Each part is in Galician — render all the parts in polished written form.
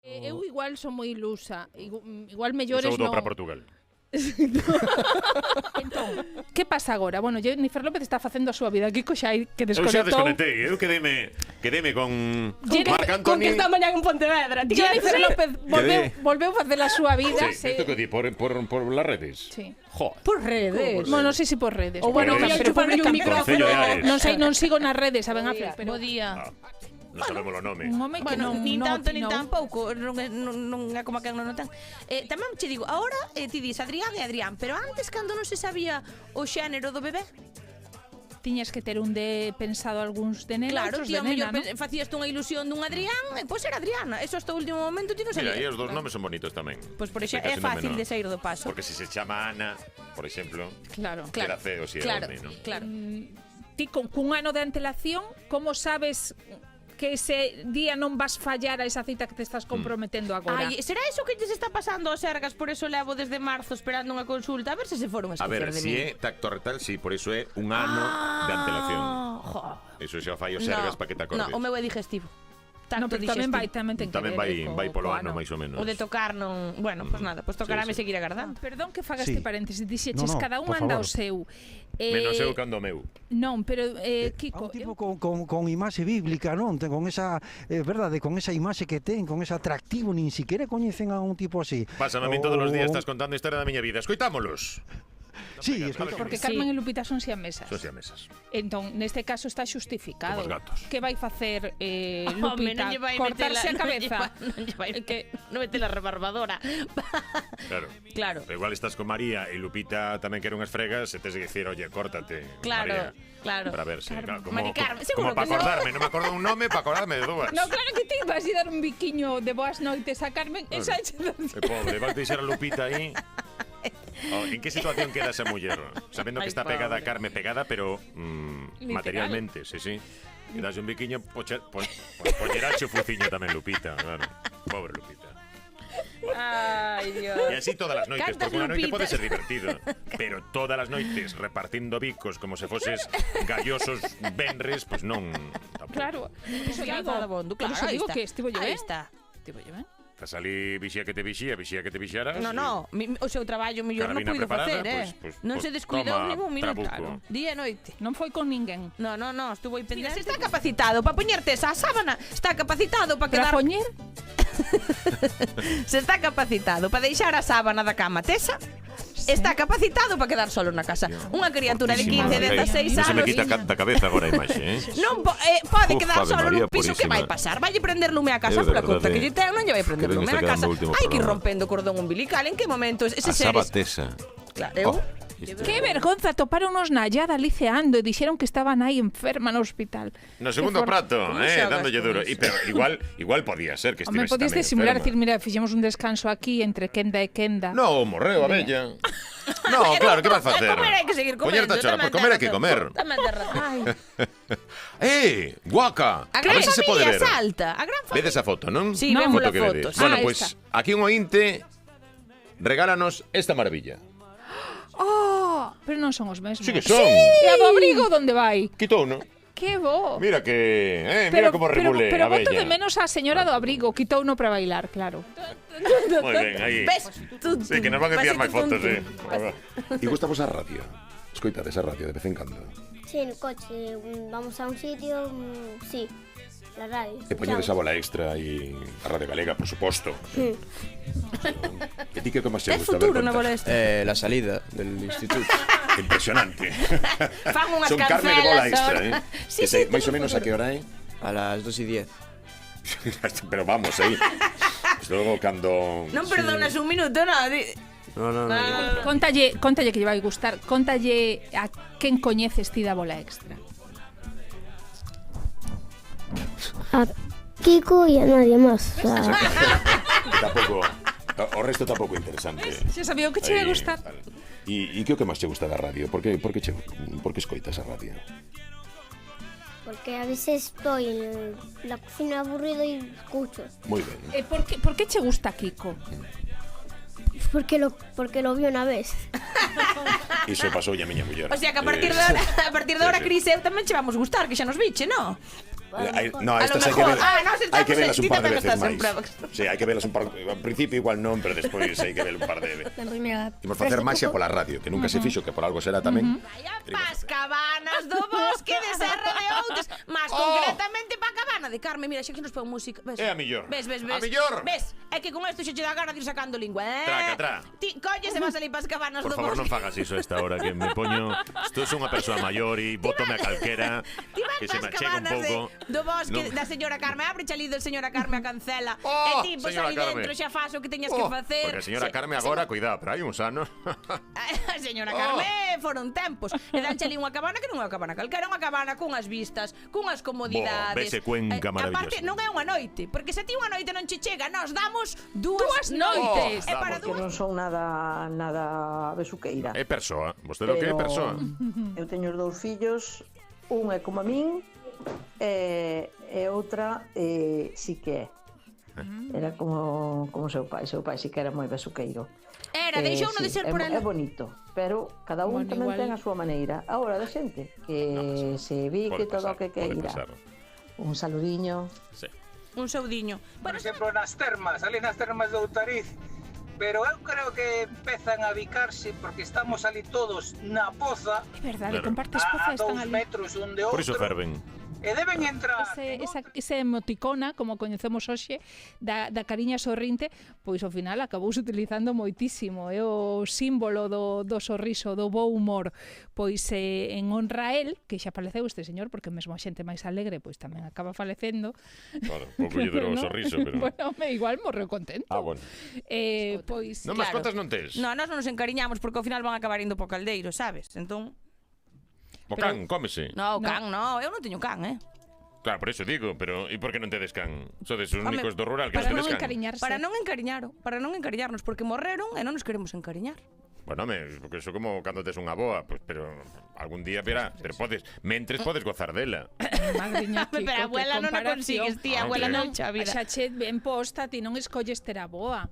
Eu igual son moi ilusa. Igual mellores Un saúdo non. para Portugal. Entón, que pasa agora? Bueno, Jennifer López está facendo a súa vida. Kiko xa que Eu xa desconectou. desconectei. Eu quedeime con Con Marc que Antoni. esta mañá en Pontevedra. Jennifer López volveu facer a súa vida. Sí, isto que di por las redes. Sí. Joder. Por redes. Bueno, non sei se por redes. O bueno, Por redes. pero chuparlle un Concello de Ares. Non sei, non sigo nas redes, saben Affleck, pero Bo día. Non sabemos o nome. un home que Bueno, non nin tanto nin opinou. tampouco, non é como que non notan. Tamén che digo, agora ti dis Adrián e Adrián, pero antes cando non se sabía o xénero do bebé, Tiñas que ter un de pensado algúns de nena, claro, outros ti de ao mellor nena, non? facías unha ilusión dun Adrián, e pois era Adriana. Eso hasta o último momento ti non Mira, aí sabías. os dos nomes son bonitos tamén. Pois por Sí, exemplo, é casi non fácil menor. de sair do paso. Porque se chama Ana, por exemplo, Claro. era feo si era Claro, home, non? claro. Ti cun ano de antelación, como sabes que ese día non vas fallar a esa cita que te estás comprometendo agora? Ai, será eso que lles está pasando aos Sergas? Por eso levo desde marzo esperando unha consulta. A ver se foron a A ver, esquecer de si mí. é tacto retal, si, por eso é un ano de antelación. Eso xa fai os Sergas para que te acordes. No, o meu é digestivo. No, pero tamén vai, tamén ten que Tamén ver vai polo co ano, máis ou menos. O de tocar non... Bueno, pois nada, pois tocarame sí. seguir agardando. Perdón que faga Sí. este paréntesis, dixeches, No, no, cada un por anda favor. o seu. Menos eu cando o meu. Non, pero A Kiko, un tipo con imaxe bíblica, non? Con esa, verdade, con esa imaxe que ten, con ese atractivo, nin siquiera coñecen a un tipo así. Pásame a min todos os días, estás contando a historia da miña vida. Escoitámolos. Sí, Venga, escoita. porque Sí. Carmen e Lupita son siamesas. Son siamesas. Entón, neste caso está xustificado. Como os gatos. Que vai facer Home, Lupita? non lle vai Cortarse a metela- cabeza? Non lle vai non mete la rebarbadora. Claro. Claro. Pero igual estás con María e Lupita tamén quere unhas fregas e tes que dicir, oye, córtate, Claro, María. claro. Para verse. Claro, como, Mari Carmen, seguro como para que no. acordarme. Non me acordo un nome, para acordarme de dúas. No, claro que te vas a dar un biquiño de boas noites a Carmen. Claro. Esa é Que pobre, vas deixar a Lupita aí. Oh, ¿en qué situación queda esa muller? Sabiendo que Ay, está pegada a pobre. Carmen, pegada, pero materialmente, sí, sí. E das un biquiño, poñerache o fuciño tamén Lupita, claro. Pobre Lupita. Ai, Dios. E así todas as noites, Cantas porque unha noite Lupitas. pode ser divertido, pero todas as noites repartindo bicos como se foses gallosos venres, pois non. Tampouco. Claro. Por iso digo, por iso digo que estivo yo Aí ben. está. Estivo yo ben. Estás ali, vixía que te vixaras. No, no, o seu traballo mellor non Carabina puido preparada, facer, pues, Non se descuidou toma, ningún minuto. trabuco. Día e noite. Non foi con ninguén. No, estuvo aí pendente. Se está capacitado para poñerte esa sábana, está capacitado para Para quedar... poñer? Se está capacitado para deixar a sábana da cama tesa, está capacitado para quedar solo na casa. Unha criatura de 15, 16 Non se me anos quita da cabeza agora a imaxe, non pode Uf, quedar Ave solo María nun piso. Que purísima. vai pasar? Valle prender lume a casa Eu, de pola conta verdade, que lle ten, non lle vai prender que ben lume está a casa. quedando o último Hai que ir programa. rompendo o cordón umbilical. En que momento A ese sábana seres... tesa. Claro, eu... Que vergonza, toparonos na allada liceando e dixeron que estaban aí enferma no hospital. No segundo prato, ¿Cómo xogas dándolle con duro. iso? Pero igual podía ser que Home, estivese podías tamén disimular, decir, enferma. mira, fixemos un descanso aquí entre Kenda e Kenda. No, morreu a bella. No, claro, que vas a facer? Comer hai que seguir comendo. Poñerte a chorar, por comer hai que comer. Tamén ten razón. Guaca! A A gran ver se se pode familia ver. salta. A gran familia. Vedes a foto, non? Sí, A vemos foto la que foto, vedes. sí. Bueno, Ah, pois esta. aquí un ointe regálanos esta maravilla. Oh, pero non son os mesmos. Sí que son. E a do abrigo onde vai? Quitou, non? Que bo. Mira que, mira como remule pero a boto bella. de menos a señora do abrigo, quitou no para bailar, claro. Moi ben, aí. Ves? Sí, que nos van a enviar máis fotos, E gustamos a radio? Escoitades a radio de vez en cando? Sí, en el coche. Vamos a un sitio, sí, la radio. E poñedes a bola extra e a Radio Galega, por suposto. E ti que como se Ten gusta futuro ver na bola contar? esta. La salida del instituto. Impresionante. Fan unhas Son carne de bola cancelas extra, ahora. Sí, Que sí, máis ou menos a que hora é? A las 2:10. Pero vamos, aí. Pues logo cando... Non perdonas un minuto, no. No. Contalle que lle vai gustar. Contalle a quen coñeces ti da bola extra. A Kiko y a nadie más. O sea, Tampouco... O resto tampouco interesante. Xa sabía o que che ia Aí, gustar. vale. E que o que máis che gusta da radio? Por que escoitas a radio? porque a veces estoy en la cocina aburrido y escucho. Moi ben. Por que che gusta Kiko? Porque lo vi una vez. Iso pasou a miña muller. O sea que a partir de ahora, Sí, Cris, eu tamén che vamos gustar, que xa nos viche, non? No, estas A lo hai que mejor- ver, hai que velas un ti par de tamén veces estás en máis. probas. Sí, hai que velas un par. Al principio igual non, pero despois hai que ver un par de veces. Na primeira. Imos facer maxia pola radio, que nunca se fixo, que por algo será tamén. Vaya pas cabanas do bosque de Serra de Outes, máis concretamente pa cabana de Carme. Mira, xa que nos pon música. Ves? É a millor. Ves. A millor. Ves? É que con isto xa che dá gana de ir sacando lingua, Tra. Ti colles e vas ali pas cabanas Por do favor, bosque. non fagas iso a esta hora, que me poño... Estou unha persoa maior e bótome a calquera, Ti vas que se me pas achega un cabanas pouco... do bosque Non. da señora Carme. Abre ali do señora Carme a cancela. Oh, E ti, pois señora ali Carme. dentro xa fas o que teñas que facer. Porque a señora Carme agora, cuidado, pero hai uns anos... A señora Carme foron tempos. E danche ali unha cabana que non é unha cabana calquera, unha cabana cunhas vistas, cunhas comodidades. vese Cuenca maravillosa. Aparte, non é unha noite, porque se ti unha noite non che chega, nos damos dúas noites. Oh, E para damos. Que non son nada besuqueira. É persoa, vostede o que é persoa. Eu teño os 2 fillos, un é como a min e outra sí que é. Era como seu pai sí que era moi besuqueiro. Era, deixouno de ser por É ela. bonito, pero cada un Bueno, tamén igual- ten a súa maneira. Agora, da xente que se vi que todo o que pode queira. pasar. Un saludiño. Sí. Un saudiño. Por Bueno, exemplo, nas termas, ali nas termas de Outariz, pero eu creo que empezan a bicarse porque estamos ali todos na poza É verdade, Claro. compartes a poza, están 2 ali. metros un de Por iso outro ferven. e deben entrar. Ese emoticona, como coñecemos hoxe, da cariña sorrinte, pois ao final acabouse utilizando moitísimo. É o símbolo do sorriso, do bo humor. Pois en honra a él, que xa faleceu este señor, porque mesmo a xente máis alegre pois tamén acaba falecendo. Claro, pouco lle durou o ¿no? sorriso, pero... Bueno, igual morreu contento. bueno. Pois Non, mascotas non tes. No, nós non nos encariñamos porque ao final van acabar indo po caldeiro, sabes? Entón, O can, cómese. no, can, no, eu non teño can, Claro, por iso digo, pero e por que non tedes can? Sodes os Home, únicos do rural que para non non tedes can. encariñarse. Para non encariñarnos, porque morreron e non nos queremos encariñar. Bueno, porque iso como cando tes unha boa, pues, pero algún día verá, pero podes, mentres podes gozar dela. Madriña, Kiko, Pero a abuela non a consigues, tía, a abuela non xa vida. Xa che ben posta, ti non escolles ter a boa.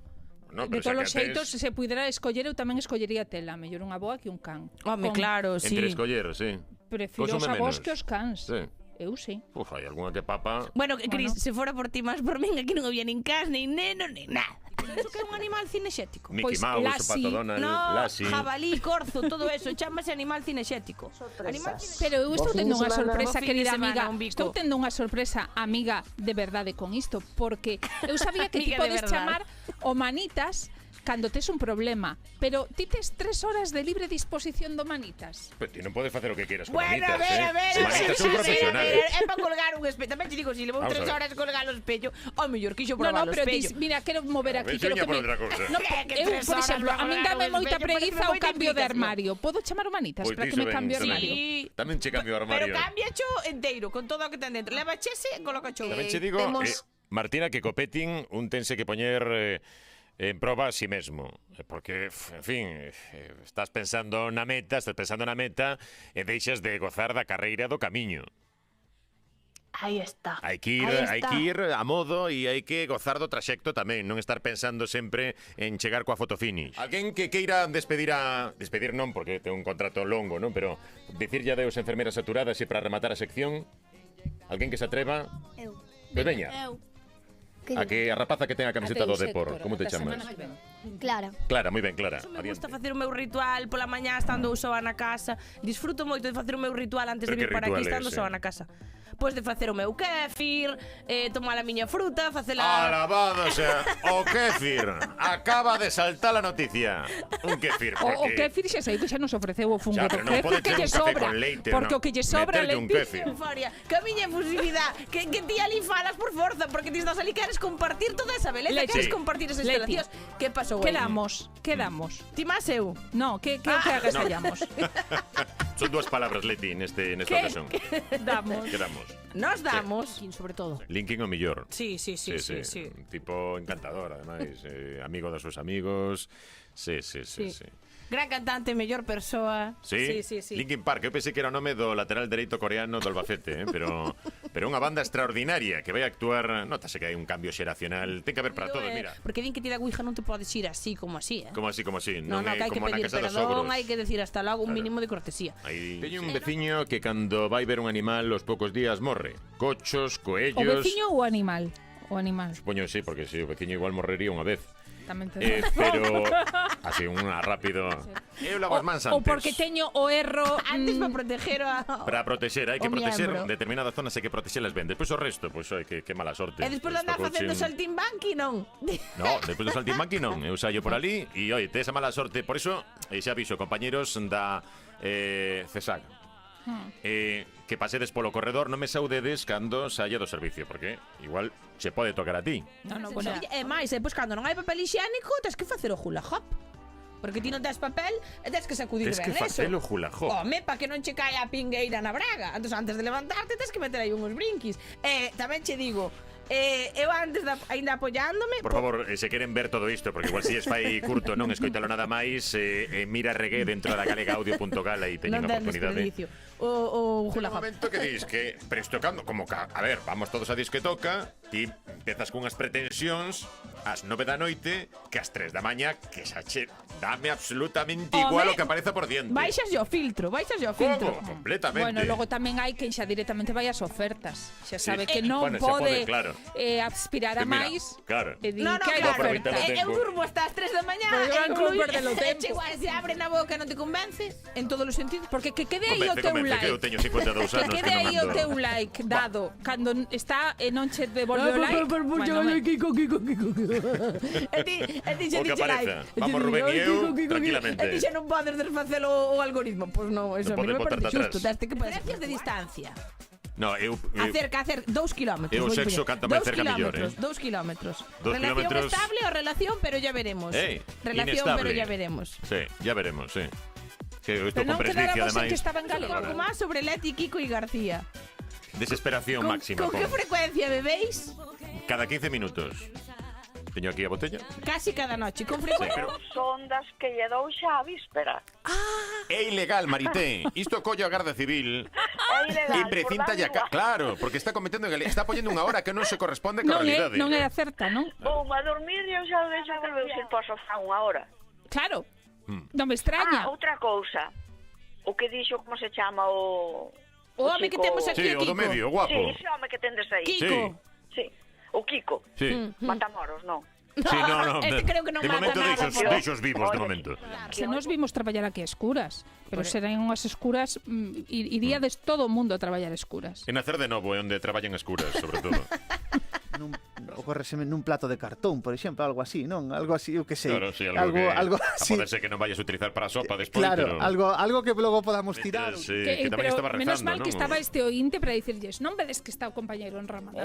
No, De pero todos os xa que xeitos, se pudera escoller, eu tamén escollería tela. Mellor unha boa que un can. Home, claro, sí. Entre escoller, sí. Prefiro os Consume avós menos. que os cans. Sí. Eu sí. Uf, hai algunha que papa... Bueno, Cris, se fora por ti máis por min, aquí non había nin cas, nin neno, nin nada. Iso que é un animal cinexético. Mickey Pois Mouse, o Lassie. Pato Donald, No, Lassie... jabalí, corzo, todo eso, chámase animal cinexético. Animal Pero eu estou Bo fin tendo de unha semana. sorpresa, Bo fin de querida semana, amiga. un bico. Estou tendo unha sorpresa, amiga, de verdade con isto, porque eu sabía que ti Amiga de podes verdade. chamar o Manitas cando tes un problema, pero ti tes 3 horas de libre disposición do Manitas. Pero ti non podes facer o que queiras con Bueno, manitas, a ver, Manitas son profesionales. É para colgar un espello. Tamén te digo, si levou Vamos 3 a ver. horas colgar o espello, ao mellor quixo No, probar no, o pero espello. mira, quero mover A aquí, ver, quero seña que por me... outra cousa. No, Que eu, 3 por horas exemplo, para a min colgar dame o moita espello, preguiza parece o moita cambio de implicación. armario. Podo chamar o Manitas Pois para que diso me ben, cambie o iso ben. armario? Sí. Tamén che cambio o Pero armario. cámbiacho enteiro, con todo o que ten dentro. Leva chese e coloca chou. Tamén che digo, Martina, que co petting un tense que poñer en proba a si mesmo. Porque, en fin, estás pensando na meta e deixas de gozar da carreira do camiño. Aí está. Hai que ir a modo e hai que gozar do traxecto tamén, non estar pensando sempre en chegar coa foto finish. Alguén que queira despedir non, porque ten un contrato longo, non? Pero dicirlle adeus enfermeras saturadas e para rematar a sección, alguén que se atreva? Eu. Pois veña. A que a rapaza que ten a camiseta do Adeus, Depor, Héctor, como te ata chamas? semana que ven. Clara. Clara, moi ben, Clara. Me gusta facer o meu ritual pola mañá estando soa na casa. Disfruto moito de facer o meu ritual antes Pero de vir que para aquí ritual é estando ese? soa na casa. Pois de facer o meu kéfir, tomar a miña fruta, facela... Alabado sea, o kéfir acaba de saltar a noticia. Un kéfir, O porque... kéfir xa sei que xa nos ofreceu o fungo Xa, do pero non kéfir pode que ser lle un café sobra. con leite, Porque no. o que lle sobra Meterlle un leite. kéfir. Euforia, que a miña efusividade, que ti ali falas por forza, porque ti estás ali queres compartir toda esa beleza, Leti. queres compartir esas Leti. instalacións. Que pasou aí? Quedamos. Ti máis eu? No, que agastallamos. Son dúas palabras, Leti, nesta Que ocasión. damos. Quedamos. Nos damos. Sobre todo. Linkin o millor. Sí. Un tipo encantador, ademais, amigo dos seus amigos. Sí. Gran cantante, mellor persoa. Sí? Sí. Linkin Park, eu pensei que era o nome do lateral dereito coreano do Albacete, pero pero unha banda extraordinaria que vai a actuar, notase que hai un cambio xeracional, ten que haber para todos, mira. Porque din que ti da Ouija non te podes ir así como así, Como así, Non, non que é hai que como na pedir casa dos perdón, ogros. hai que decir hasta logo un mínimo de cortesía. Teño un veciño que cando vai ver un animal aos poucos días morre. Cochos, O coellos... veciño ou o animal? O animal. Supoño sí, porque si o veciño igual morrería unha vez. Tamén te Pero así unha rápido. Eu lago as mans antes. Ou porque teño o erro Antes para proteger Para protexer, hai que o protexer miembro. determinadas zonas, hai que protexelas ben. Despois o resto, pois hai que mala sorte. E despois de andar facendo saltimbanqui, non? No, despois do saltimbanqui non. Eu saio por ali e, oi, tes a mala sorte. Por iso, xa aviso, compañeros da CESAC, que pasedes polo corredor, non me saudedes cando saia do servicio, porque igual se pode tocar a ti. No, Bueno, e máis, pois cando non hai papel higiénico, tens que facer o hula hop. Porque ti non tes papel e tens que sacudir Tes que ben eso. facelo hula hop. Home, pa que non che caia a pingueira na braga. Entón, antes de levantarte, tens que meter aí uns brinquis. Tamén che digo, eu antes ainda apoiándome... Por favor, se queren ver todo isto, porque igual si es fai curto, non escoitalo nada máis, mira Reggae dentro da galegaudio.gal e teñen Non a ten oportunidade. desperdicio. O hula Un hop. momento que dis que prestocando, como que, a ver, vamos todos a dis que toca, ti empezas cunhas pretensións ás 9 da noite que ás 3 da maña, que xa che dame absolutamente igual o que apareza por diante. Baixas o filtro. Como? Completamente. Bueno, logo tamén hai quen xa directamente vai ás ofertas. Xa sabe que non bueno, xa pode, pode, claro. aspirar a Que mira, máis. claro. E di No, que hai de claro. aproveitar o oferta. tempo. Eu durmo hasta as 3 da mañá. Pero eu non incluir- perder o tempo. che igual se abre na boca non te convence en todos os sentidos. Porque que quede aí o Convence, teu convence, que eu like. teño 52 Que anos quede que non aí o ando. teu like dado cando está e non che devolve o like. Kiko. E ti xa O que dixe like. apareza. Vamos Rubén e eu tranquilamente. E ti xa non podes desfacelo o algoritmo. Pois non, eso a Non mí non me podes parece botarte xusto. atrás. Teste que diferencias de distancia. No, eu Acerca, 2 kilómetros. Eu moi sexo bien. canto máis cerca mellor, 2 kilómetros. 2 Relación kilómetros. estable o relación, pero ya veremos. Relación, inestable. pero ya veremos. Sí, ya veremos, sí. Que eu estou Pero con non presbicia, quedáramos en ademais. que estaba en galego. Algo máis sobre Leti, Kiko e García. Desesperación máxima. Con que frecuencia bebéis? Cada 15 minutos. Teño aquí a botella. Casi cada noche. Con Sí, frecuencia. pero Son das que lle dou xa a víspera. é ilegal, Marité. Isto collo a Garda Civil É ilegal. e precinta por ya dar igual. Claro, porque está cometendo está poñendo unha hora que non se corresponde coa Non realidade. é acerta, non? Vou a dormir e eu xa deixo que veu ir para o sofá unha hora. Claro. Non me extraña. Outra cousa. O que dixo, como se chama o... O home que temos aquí, Sí, o do Kiko. medio, guapo. Sí, ese home que tendes aí. Kiko. Sí. O Kiko. Sí. Matamoros, non. Sí, no. Este creo que non de mata momento nada, pero- deixos vivos de momento. Se nos vimos traballar aquí a escuras, pero serán unhas escuras, iríades todo o mundo a traballar a escuras. E nacer de novo é onde traballan escuras, sobre todo. Ocórreseme nun plato de cartón, por exemplo, algo así, non? Algo así, eu que sei. Claro, sí, algo que así. a poder ser que non vayas a utilizar para a sopa despois, Claro, pero algo que logo podamos tirar. que tamén estaba rezando, menos mal que non? estaba este ointe para dicirlles, non vedes que está o compañeiro en Ramadán.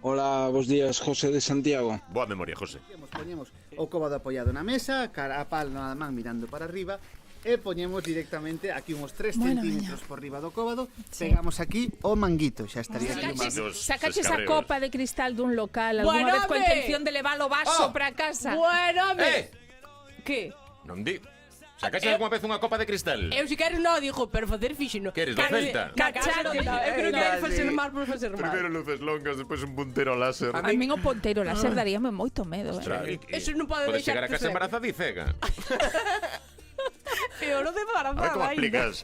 Hola, bos días, José de Santiago. Boa memoria, José. Poñemos o cóbado apoiado na mesa, cara a palo nada man mirando para arriba, e poñemos directamente aquí uns 3 Bueno, centímetros por riba do cóbado, pegamos aquí o manguito, xa estaría aquí. Sacaches a copa de cristal dun local Bueno, alguna vez coa home. intención de levar o vaso para casa. Bueno, home. Que? Non di. Sacaxe algunha vez unha copa de cristal? Eu si queres non, dixo, pero facer fixo non. Que eres do Celta? Cachate, eu creo que queres facer mal por facer mal. Primeiro luces longas, despois un puntero láser. A min o ponteiro láser daríame moito medo. Ostras, Eso non pode Podes chegar a deixarte casa cego. embarazada e cega. Eu non te A ver como embarazada ainda. explicas.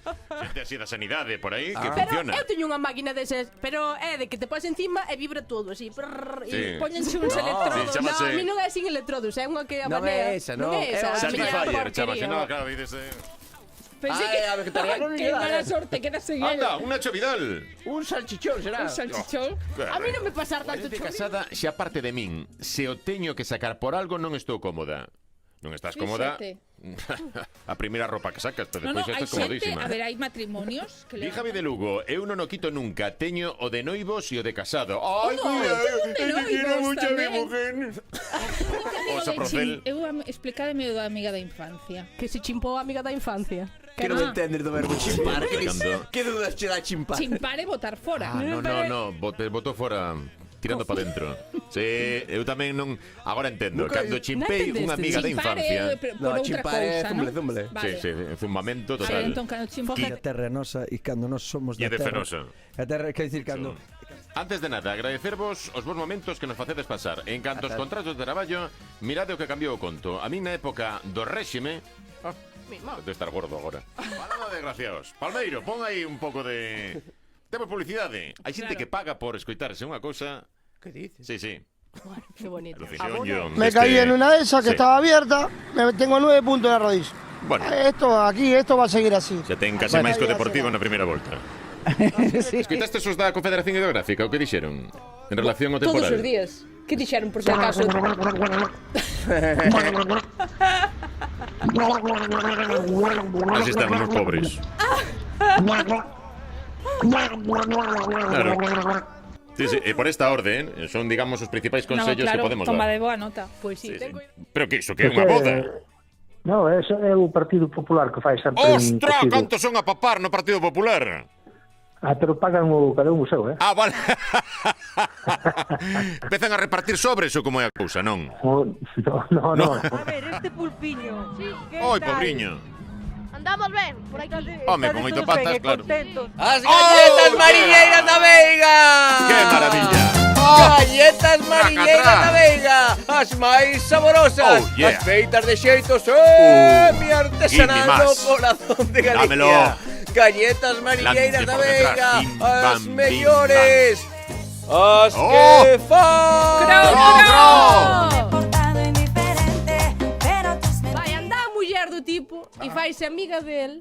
Xente así da sanidade por aí que Pero funciona. eu teño unha máquina desas, pero é de que te pones encima e vibra todo así. Prrr, Sí. E póñense uns electrodos. Sí, chamase- No, a mí non é sin electrodos, é unha que Non abanea. é esa, non. é esa. É a miña Satisfyer, porquería. chamase, non, claro, dices... Pensei Ai, a vegetariano non que lle dá, mala eh. sorte quedas en el. Anda, un Nacho Vidal. Un salchichón será. Un salchichón. A mí non me pasar tanto Xente churri. casada, se aparte de min, se o teño que sacar por algo, non estou cómoda. Non estás cómoda Fíxate. a primeira ropa que sacas, pero No, despois hai estás xente, comodísima. a ver, hai matrimonios que Di Javi de Lugo, eu non o quito nunca, teño o de noivos e o de casado. Ai, No, mira, eu tengo un de que noivos quiero mucho a mi tamén. mujer. O Saprocel. Eu explicademe o da amiga da infancia. Que se chimpou a amiga da infancia. Que non entender do verbo chimpar. Cando- Que dudas che dá chimpar? Chimpar e botar fora. Ah, no, botou fora tirando para dentro. Sí, eu tamén non... Agora entendo. Nunca- Cando chimpei Non unha amiga de Chimpar infancia... por outra chimpar é cousa, zumble, non? zumble. Vale. Sí, sí, zumbamento Ai, total. entón, cando chimpa... A terra é nosa e cando nós somos E da de terra... fenosa. A terra, quer dicir, cando... Antes de nada, agradecervos os bons momentos que nos facedes pasar. En canto aos contratos de traballo, mirade o que cambiou o conto. A mí na época do réxime... De estar gordo agora. Falando de desgraciados. Palmeiro, pon aí un pouco de... Temos publicidade. Hai xente que paga por escoitarse unha cousa... Que dices? Sí, sí. Qué bonito. Alucinación Me caí en una de esas que estaba abierta, tengo 9 puntos en la rodilla. Bueno. Esto va a seguir así. Xa ten case máis que o Deportivo na primeira volta. Escoitaste esos da Confederación Hidrográfica, o que dixeron? En relación ao temporal. Todos os días. Que dixeron por si acaso? Así estamos os pobres. Claro. Sí, sí, e por esta orden son, digamos, os principais consellos que podemos toma dar. de boa nota. Pois sí, Sí, sí. Pero que iso, que é unha boda? No, ese é o Partido Popular que fai sempre Ostra, canto son a papar no Partido Popular? pero pagan cada un o seu, Ah, vale. Empezan a repartir sobres ou como é a cousa, non? No. A ver, este pulpiño. Oi, pobriño. Andamos ben, por aquí. Home, con 8 patas, claro. As galletas mariñeiras da Veiga! ¡Qué maravilla! Galletas mariñeiras da Veiga! As máis saborosas! Oh, yeah. As feitas de xeito semi-artesanal Give me do más. corazón de Galicia. Dámelo. Galletas mariñeiras Lance da por detrás. Veiga! Bim, As bam, bim, mellores! As Oh. que fan! Vai, anda a muller do tipo e faise amiga del.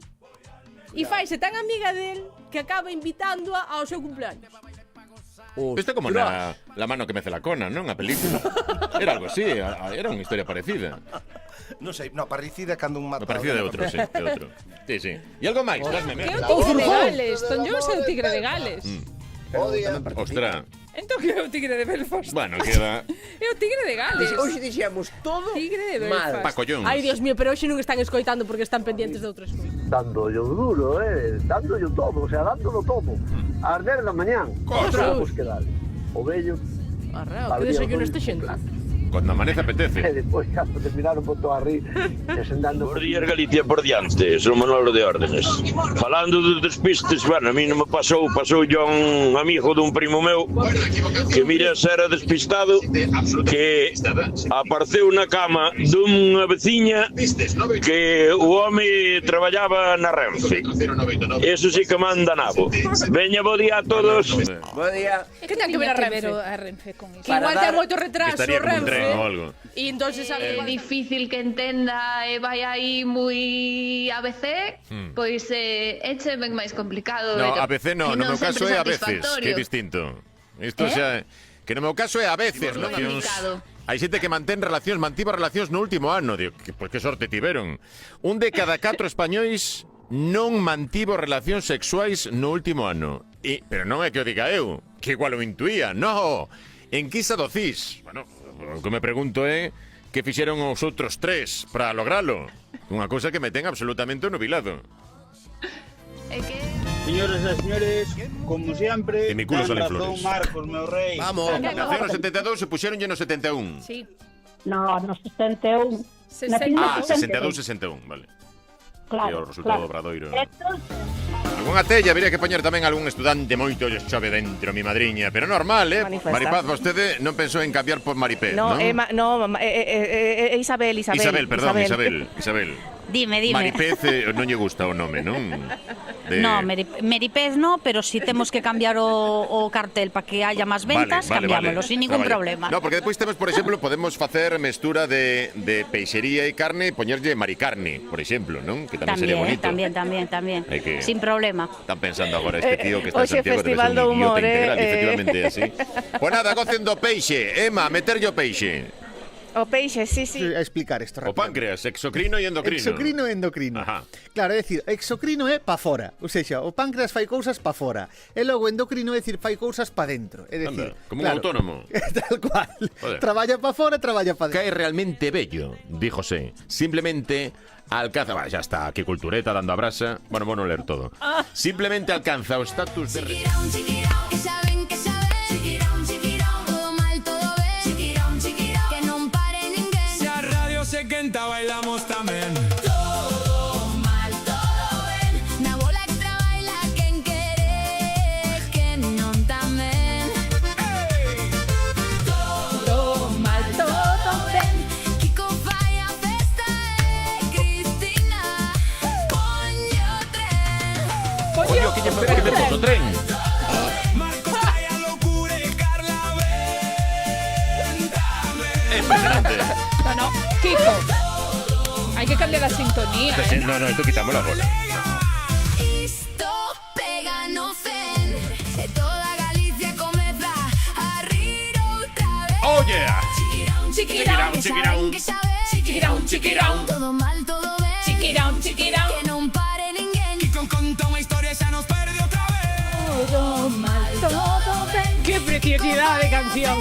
E faise tan amiga del que acaba invitándoa ao seu cumpleaños. Isto é como la mano que mece la cona, non? A película. Era algo así, era unha historia parecida. Non sei, no, parecida cando un mata. Parecida de outro, sí, de outro. Sí, sí. E algo máis, dasme Que é o tigre de Gales. Tom Jones é o tigre de Gales. Ostra. Entón que é o tigre de Belfast. Bueno, queda... É o tigre de Gales. Hoxe dixemos todo Tigre de mal. Belfast. Paco Jones. Ai, Dios mío, pero hoxe non están escoitando porque están pendientes de outras cousas. Dándolle o duro, dándolle todo, o sea, dándolo todo. Ás 10 da mañán. Temos que darle. O vello. Arreo, que desayuno este xente. Cando amanece apetece. E depois, cando terminaron por todo arriba, descendando... Bos días, Galicia por diante, son Manolo de Órdenes. Falando de despistes, bueno, a mí non me pasou yo a un amigo dun primo meu que mira se era despistado que apareceu na cama dunha veciña que o home traballaba na Renfe. Eso sí que manda nabo. Veña, bo día a todos. Bo día. Que ten que ver a Renfe con iso? Que igual ten moito retraso, Estaría como un tren Renfe. ou algo. E entonces É difícil que entenda e vai aí moi ABC, pois eche ben máis complicado. No, ABC no, no meu caso é a veces, satisfactorio. que é distinto. Isto xa... Que no meu caso é a veces, Moi complicado. Hai xente que mantiva relacións no último ano. Digo, pois que sorte tiveron. Un de cada 4 españois non mantivo relacións sexuais no último ano. Pero non é que o diga eu, que igual o intuía. No, en Quisa do Cis. Bueno, o que me pregunto é que fixeron os outros 3 para logralo. Unha cousa que me ten absolutamente nubilado. Señores e señores, como siempre, E mi culo ten salen razón flores. Marcos, meu rei. Vamos. Nació no 72 e puxeronlle no 71. Sí. No, no 61. Ah, 62-61, vale. Claro, Que é o resultado claro. obradoiro. Algúnha tella, habría que poñer tamén algún estudante moito lles chove dentro, mi madriña. Pero normal, Manifesta. Maripaz, vostede non pensou en cambiar por Maripé, No, non? Isabel. Isabel. Dime. Maripez non lle gusta o nome, non? No, Meripez no, pero si temos que cambiar o cartel para que haya máis ventas, cambiámoslo, sin ningún problema. No, porque depois temos, por exemplo, podemos facer mestura de peixería e carne e poñerlle maricarne, por exemplo, non? Que tamén sería bonito. Tamén. Hai que- Sin problema. Están pensando agora este tío que está en Hoxe Santiago debe Festival ser do un idiota Humor, integral, efectivamente é así. Pois nada, gocen do peixe, Emma, meterlle o peixe. O peixe, sí. A explicar isto O páncreas, exocrino e endocrino. Exocrino e endocrino. Ajá. Claro, é dicir, exocrino é pa fora, ou seja, o páncreas fai cousas pa fora, e logo endocrino é dicir fai cousas pa dentro, é dicir, Anda, como un autónomo. Tal cual. Joder. Traballa pa fora, traballa pa dentro. Cae realmente bello, díjose. Simplemente alcanza... Va, ya está, aquí cultureta dando a brasa. Bueno, vou non ler todo. Simplemente alcanza o estatus de... Oye, que temos o tren. É impresionante. No, Kiko. Hai que cambiar a sintonía. No, esto quitámoslo agora. Isto pega no fen, e toda Galicia comeza a rir outra vez. Oh yeah. Chiquirón, chiquirón, chiquirón, chiquirón. Todo mal, todo ben. Chiquirón, chiquirón. Que non pare ninguén. Kiko conta unha historia e xa nos perde outra vez. Todo mal, todo ben. Qué preciosidad de canción.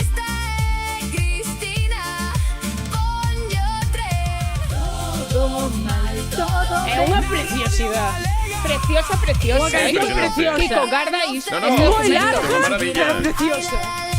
É unha preciosidade. Preciosa. Preciosa. Kiko, garda isto. No, moi larga, maravilla. pero preciosa.